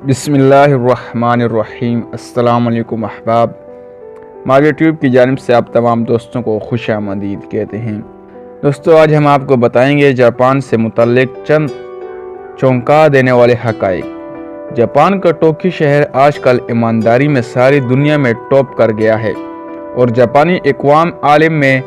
बिस्मिल्लाहिर्रहमानिर्रहीम। अस्सलाम वालेकुम अहबाब। माविया ट्यूब की जानिब से आप तमाम दोस्तों को खुश आमदीद कहते हैं। दोस्तों, आज हम आपको बताएंगे जापान से मुतल्लिक चंद चौंका देने वाले हक़ाइक़। जापान का टोक्यो शहर आजकल ईमानदारी में सारी दुनिया में टॉप कर गया है और जापानी अक़वाम आलम में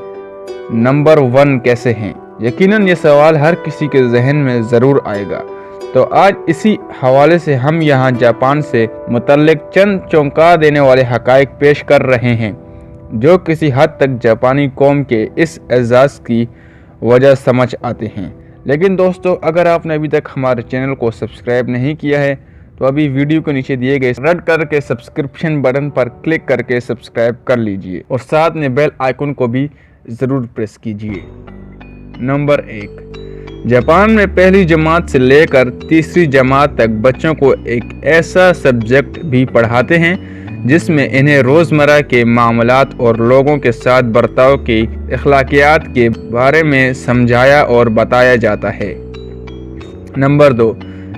नंबर 1 कैसे हैं। यकीनन ये सवाल हर किसी के जहन में ज़रूर आएगा। तो आज इसी हवाले से हम यहाँ जापान से मुतल्लिक चंद चौंका देने वाले हक़ाइक़ पेश कर रहे हैं, जो किसी हद तक जापानी कौम के इस एजाज़ की वजह समझ आते हैं। लेकिन दोस्तों, अगर आपने अभी तक हमारे चैनल को सब्सक्राइब नहीं किया है तो अभी वीडियो के नीचे दिए गए रेड कलर के सब्सक्रिप्शन बटन पर क्लिक करके सब्सक्राइब कर लीजिए और साथ में बेल आइकन को भी ज़रूर प्रेस कीजिए। नंबर 1, जापान में पहली जमात से लेकर तीसरी जमात तक बच्चों को एक ऐसा सब्जेक्ट भी पढ़ाते हैं जिसमें इन्हें रोज़मरा के मामलात और लोगों के साथ बर्ताव की अखलाकियात के बारे में समझाया और बताया जाता है। नंबर 2,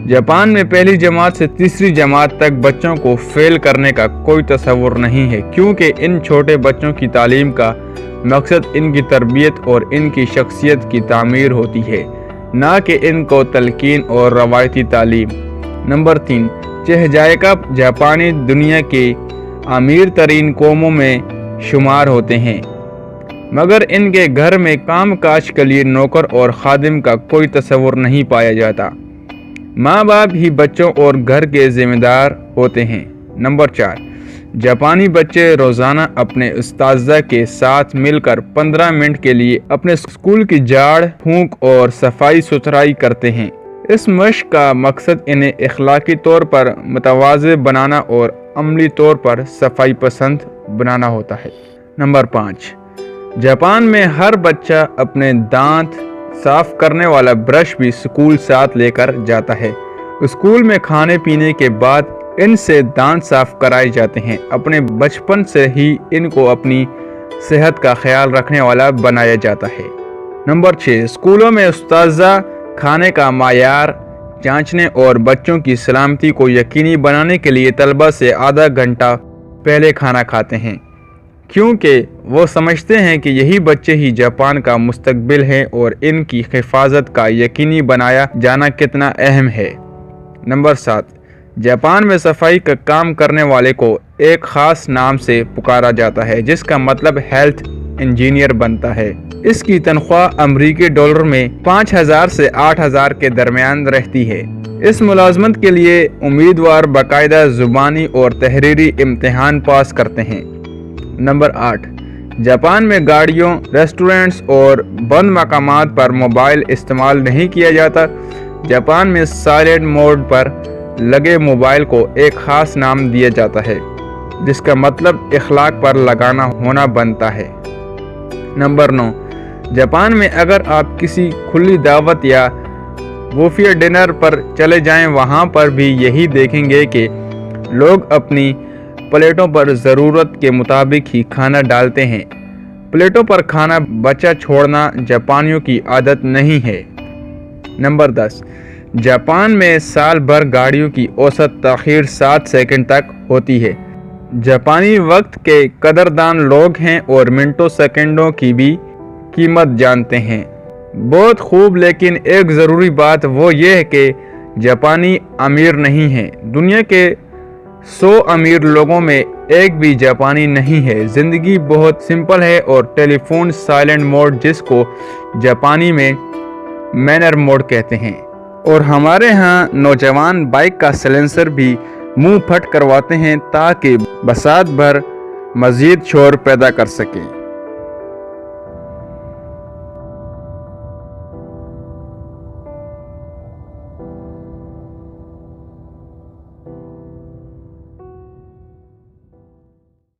जापान में पहली जमात से तीसरी जमात तक बच्चों को फेल करने का कोई तस्वुर नहीं है, क्योंकि इन छोटे बच्चों की तालीम का मकसद इनकी तरबियत और इनकी शख्सियत की तामीर होती है, ना कि इनको तलकीन और रवायती तालीम। नंबर 3, चहजायका जापानी दुनिया के अमीर तरीन कौमों में शुमार होते हैं, मगर इनके घर में काम काज के लिए नौकर और खादिम का कोई तस्वुर नहीं पाया जाता। माँ बाप ही बच्चों और घर के जिम्मेदार होते हैं। नंबर 4, जापानी बच्चे रोज़ाना अपने उस्ताज़ा के साथ मिलकर 15 मिनट के लिए अपने स्कूल की झाड़ फूंक और सफाई सुथराई करते हैं। इस मशक का मकसद इन्हें इखलाकी तौर पर मुतवाज़े बनाना और अमली तौर पर सफाई पसंद बनाना होता है। नंबर 5, जापान में हर बच्चा अपने दांत साफ करने वाला ब्रश भी स्कूल साथ लेकर जाता है। स्कूल में खाने पीने के बाद इनसे दांत साफ कराए जाते हैं। अपने बचपन से ही इनको अपनी सेहत का ख्याल रखने वाला बनाया जाता है। नंबर 6, स्कूलों में उस्ताज़ा खाने का मायार जांचने और बच्चों की सलामती को यकीनी बनाने के लिए तलबा से आधा घंटा पहले खाना खाते हैं, क्योंकि वो समझते हैं कि यही बच्चे ही जापान का मुस्तकबिल हैं और इनकी हिफाजत का यकीनी बनाया जाना कितना अहम है। नंबर 7, जापान में सफाई का काम करने वाले को एक ख़ास नाम से पुकारा जाता है, जिसका मतलब हेल्थ इंजीनियर बनता है। इसकी तनख्वाह अमरीकी डॉलर में 5,000 से 8,000 के दरमियान रहती है। इस मुलाजमत के लिए उम्मीदवार बाकायदा ज़ुबानी और तहरीरी इम्तिहान पास करते हैं। नंबर 8, जापान में गाड़ियों, रेस्टोरेंट्स और बंद मकामात पर मोबाइल इस्तेमाल नहीं किया जाता। जापान में साइलेंट मोड पर लगे मोबाइल को एक ख़ास नाम दिया जाता है, जिसका मतलब इखलाक पर लगाना होना बनता है। नंबर 9, जापान में अगर आप किसी खुली दावत या वूफिया डिनर पर चले जाएं, वहां पर भी यही देखेंगे कि लोग अपनी प्लेटों पर ज़रूरत के मुताबिक ही खाना डालते हैं। प्लेटों पर खाना बचा छोड़ना जापानियों की आदत नहीं है। नंबर 10, जापान में साल भर गाड़ियों की औसत ताख़ीर 7 सेकंड तक होती है। जापानी वक्त के कदरदान लोग हैं और मिनटों सेकंडों की भी कीमत जानते हैं। बहुत खूब, लेकिन एक ज़रूरी बात वो ये है कि जापानी अमीर नहीं हैं। दुनिया के 100 अमीर लोगों में एक भी जापानी नहीं है। ज़िंदगी बहुत सिंपल है और टेलीफोन साइलेंट मोड, जिसको जापानी में मैनर मोड कहते हैं, और हमारे यहाँ नौजवान बाइक का साइलेंसर भी मुंह फट करवाते हैं ताकि बसात भर मज़ीद शोर पैदा कर सकें।